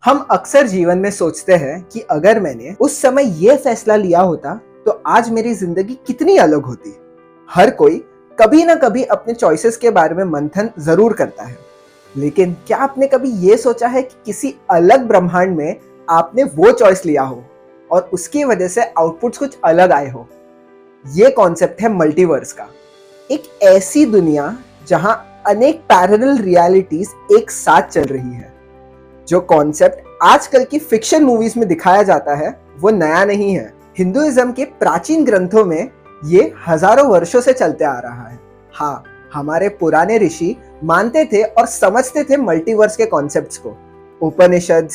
हम अक्सर जीवन में सोचते हैं कि अगर मैंने उस समय ये फैसला लिया होता तो आज मेरी जिंदगी कितनी अलग होती। हर कोई कभी ना कभी अपने चॉइसेस के बारे में मंथन जरूर करता है, लेकिन क्या आपने कभी ये सोचा है कि किसी अलग ब्रह्मांड में आपने वो चॉइस लिया हो और उसकी वजह से आउटपुट्स कुछ अलग आए हो। ये कॉन्सेप्ट है मल्टीवर्स का। एक ऐसी दुनिया जहां अनेक पैरेलल रियलिटीज एक साथ चल रही है। जो कॉन्सेप्ट आजकल की फिक्शन मूवीज में दिखाया जाता है वो नया नहीं है। हिंदुइज्म के प्राचीन ग्रंथों में ये हजारों वर्षों से चलते आ रहा है। हाँ, हमारे पुराने ऋषि मानते थे और समझते थे मल्टीवर्स के कॉन्सेप्ट्स को। उपनिषद,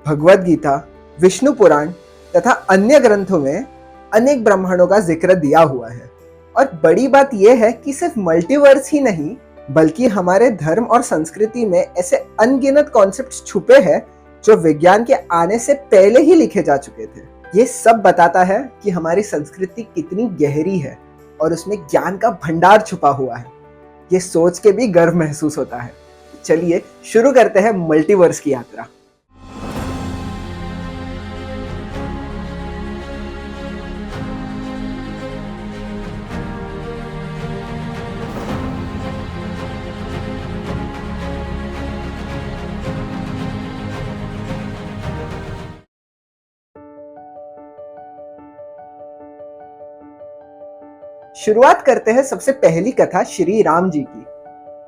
भगवद गीता, विष्णु पुराण तथा अन्य ग्रंथों में अनेक ब्रह्मांडों का जिक्र दिया हुआ है। और बड़ी बात यह है कि सिर्फ मल्टीवर्स ही नहीं बल्कि हमारे धर्म और संस्कृति में ऐसे अनगिनत कॉन्सेप्ट्स छुपे हैं जो विज्ञान के आने से पहले ही लिखे जा चुके थे। ये सब बताता है कि हमारी संस्कृति कितनी गहरी है और उसमें ज्ञान का भंडार छुपा हुआ है। ये सोच के भी गर्व महसूस होता है। चलिए शुरू करते हैं मल्टीवर्स की यात्रा। शुरुआत करते हैं सबसे पहली कथा श्री राम जी की,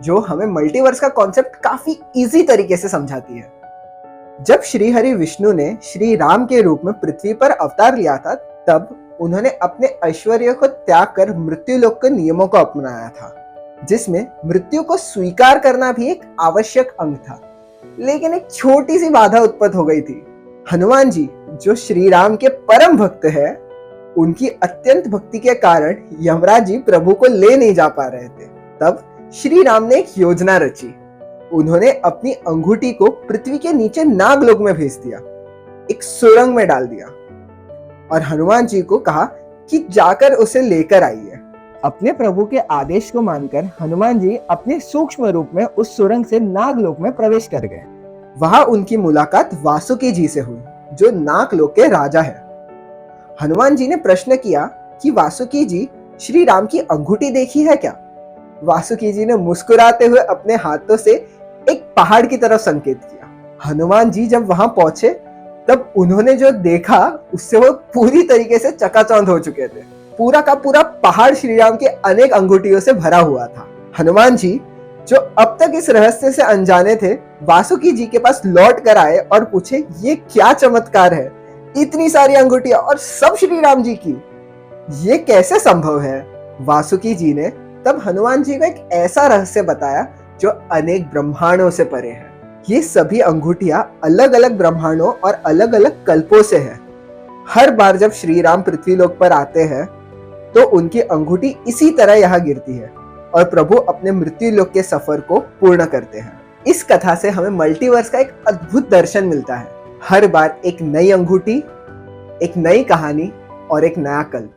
जो हमें मल्टीवर्स का कॉन्सेप्ट काफी इजी तरीके से समझाती है। जब श्री हरि विष्णु ने श्री राम के रूप में पृथ्वी पर अवतार लिया था, तब उन्होंने अपने ऐश्वर्य को त्याग कर मृत्युलोक के नियमों को अपनाया था, जिसमें मृत्यु को स्वीकार करना भी एक आवश्यक अंग था। लेकिन एक छोटी सी बाधा उत्पन्न हो गई थी। हनुमान जी, जो श्री राम के परम भक्त है, उनकी अत्यंत भक्ति के कारण यमराज जी प्रभु को ले नहीं जा पा रहे थे। तब श्री राम ने एक योजना रची। उन्होंने अपनी अंगूठी को पृथ्वी के नीचे नागलोक में भेज दिया, एक सुरंग में डाल दिया और हनुमान जी को कहा कि जाकर उसे लेकर आइए। अपने प्रभु के आदेश को मानकर हनुमान जी अपने सूक्ष्म रूप में उस सुरंग से नागलोक में प्रवेश कर गए। वहां उनकी मुलाकात वासुकी जी से हुई, जो नागलोक के राजा है। हनुमान जी ने प्रश्न किया कि वासुकी जी, श्री राम की अंगूठी देखी है क्या? वासुकी जी ने मुस्कुराते हुए अपने हाथों से एक पहाड़ की तरफ संकेत किया। हनुमान जी जब वहां पहुंचे तब उन्होंने जो देखा उससे वो पूरी तरीके से चकाचौंध हो चुके थे। पूरा का पूरा पहाड़ श्री राम के अनेक अंगूठियों से भरा हुआ था। हनुमान जी, जो अब तक इस रहस्य से अनजाने थे, वासुकी जी के पास लौट कर आए और पूछे, ये क्या चमत्कार है? इतनी सारी अंगूठियां और सब श्री राम जी की, ये कैसे संभव है? वासुकी जी ने तब हनुमान जी को एक ऐसा रहस्य बताया जो अनेक ब्रह्मांडों से परे है। ये सभी अंगूठियां अलग अलग ब्रह्मांडों और अलग अलग कल्पों से है। हर बार जब श्री राम पृथ्वी लोक पर आते हैं तो उनकी अंगूठी इसी तरह यहाँ गिरती है और प्रभु अपने मृत्यु लोक के सफर को पूर्ण करते हैं। इस कथा से हमें मल्टीवर्स का एक अद्भुत दर्शन मिलता है। हर बार एक नई अंगूठी, एक नई कहानी और एक नया कल्प।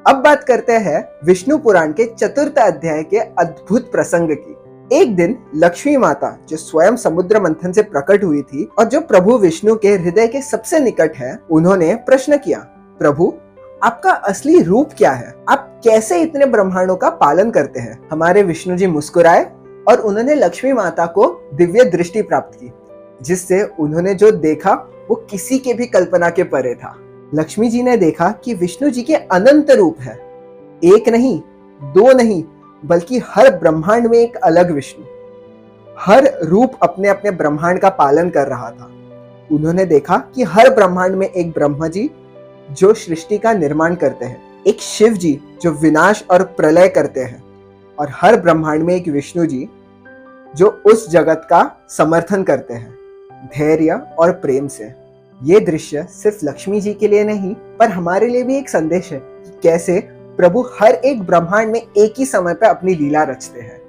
अब बात करते हैं विष्णु पुराण के चतुर्थ अध्याय के अद्भुत प्रसंग की। एक दिन लक्ष्मी माता, जो स्वयं समुद्र मंथन से प्रकट हुई थी और जो प्रभु विष्णु के हृदय के सबसे निकट है, उन्होंने प्रश्न किया, प्रभु आपका असली रूप क्या है? आप कैसे इतने ब्रह्मांडों का पालन करते हैं? हमारे विष्णु जी मुस्कुराए और उन्होंने लक्ष्मी माता को दिव्य दृष्टि प्राप्त की, जिससे उन्होंने जो देखा वो किसी के भी कल्पना के परे था। लक्ष्मी जी ने देखा कि विष्णु जी के अनंत रूप है। एक नहीं, दो नहीं, बल्कि हर ब्रह्मांड में एक अलग विष्णु। हर रूप अपने अपने ब्रह्मांड का पालन कर रहा था। उन्होंने देखा कि हर ब्रह्मांड में एक ब्रह्मा जी जो सृष्टि का निर्माण करते हैं, एक शिव जी जो विनाश और प्रलय करते हैं, और हर ब्रह्मांड में एक विष्णु जी जो उस जगत का समर्थन करते हैं धैर्य और प्रेम से। ये दृश्य सिर्फ लक्ष्मी जी के लिए नहीं पर हमारे लिए भी एक संदेश है कि कैसे प्रभु हर एक ब्रह्मांड में एक ही समय पर अपनी लीला रचते हैं।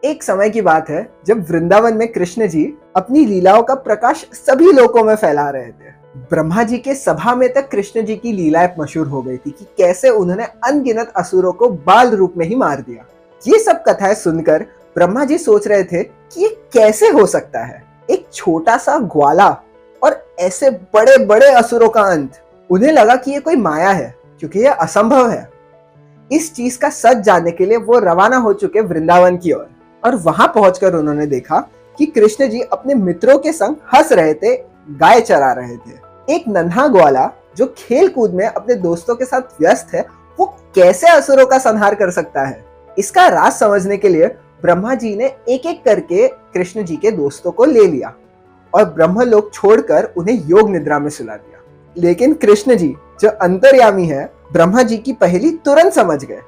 एक समय की बात है जब वृंदावन में कृष्ण जी अपनी लीलाओं का प्रकाश सभी लोकों में फैला रहे थे। ब्रह्मा जी के सभा में तक कृष्ण जी की लीलाएं मशहूर हो गई थी कि कैसे उन्होंने अनगिनत असुरों को बाल रूप में ही मार दिया। ये सब कथाएं सुनकर ब्रह्मा जी सोच रहे थे कि ये कैसे हो सकता है, एक छोटा सा ग्वाला और ऐसे बड़े बड़े असुरों का अंत। उन्हें लगा कि ये कोई माया है, क्योंकि ये असंभव है। इस चीज का सच जानने के लिए वो रवाना हो चुके वृंदावन की ओर, और वहां पहुंचकर उन्होंने देखा कि कृष्ण जी अपने मित्रों के संग हंस रहे थे, गाय चरा रहे थे। एक नन्हा ग्वाला जो खेल कूद में अपने दोस्तों के साथ व्यस्त है, वो कैसे असुरों का संहार कर सकता है? इसका राज समझने के लिए ब्रह्मा जी ने एक एक करके कृष्ण जी के दोस्तों को ले लिया और ब्रह्मलोक छोड़कर उन्हें योग निद्रा में सुला दिया। लेकिन कृष्ण जी जो अंतर्यामी है, ब्रह्मा जी की पहेली तुरंत समझ गए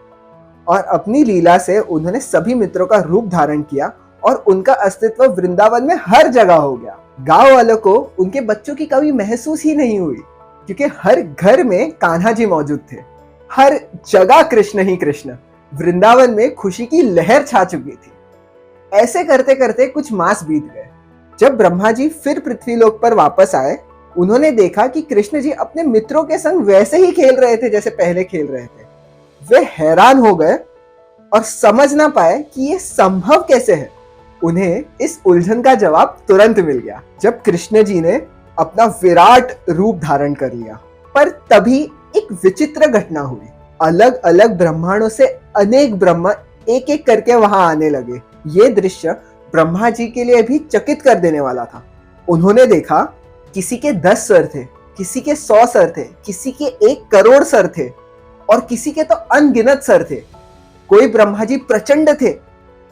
और अपनी लीला से उन्होंने सभी मित्रों का रूप धारण किया और उनका अस्तित्व वृंदावन में हर जगह हो गया। गांव वालों को उनके बच्चों की कभी महसूस ही नहीं हुई, क्योंकि हर घर में कान्हा जी मौजूद थे। हर जगह कृष्ण ही कृष्ण। वृंदावन में खुशी की लहर छा चुकी थी। ऐसे करते करते कुछ मास बीत गए। जब ब्रह्मा जी फिर पृथ्वीलोक पर वापस आए, उन्होंने देखा कि कृष्ण जी अपने मित्रों के संग वैसे ही खेल रहे थे जैसे पहले खेल रहे थे। वे हैरान हो गए और समझ ना पाए कि ये संभव कैसे है। उन्हें इस उलझन का जवाब तुरंत मिल गया जब कृष्ण जी ने अपना विराट रूप धारण कर लिया। पर तभी एक विचित्र घटना हुई। अलग अलग ब्रह्मांडों से अनेक ब्रह्मा एक एक करके वहां आने लगे। ये दृश्य ब्रह्मा जी के लिए भी चकित कर देने वाला था। उन्होंने देखा किसी के 10 सर थे, किसी के 100 सर थे, किसी के 1 करोड़ सर थे और किसी के तो अनगिनत सर थे। कोई ब्रह्मा जी प्रचंड थे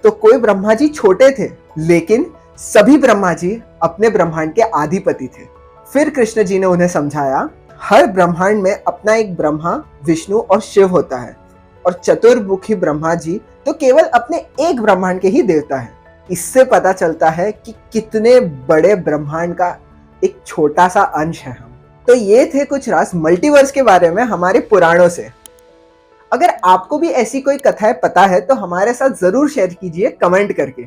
तो कोई ब्रह्मा जी छोटे थे, लेकिन सभी ब्रह्मा जी अपने ब्रह्मांड के अधिपति थे। फिर कृष्ण जी ने उन्हें समझाया, हर ब्रह्मांड में अपना एक ब्रह्मा, विष्णु और शिव होता है और चतुर्मुखी ब्रह्मा जी तो केवल अपने एक ब्रह्मांड के ही देवता है। इससे पता चलता है कि कितने बड़े ब्रह्मांड का एक छोटा सा अंश है हम। तो ये थे कुछ राज मल्टीवर्स के बारे में हमारे पुराणों से। अगर आपको भी ऐसी कोई कथाएं पता है तो हमारे साथ जरूर शेयर कीजिए कमेंट करके।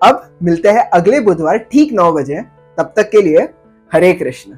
अब मिलते हैं अगले बुधवार ठीक 9 बजे। तब तक के लिए हरे कृष्ण।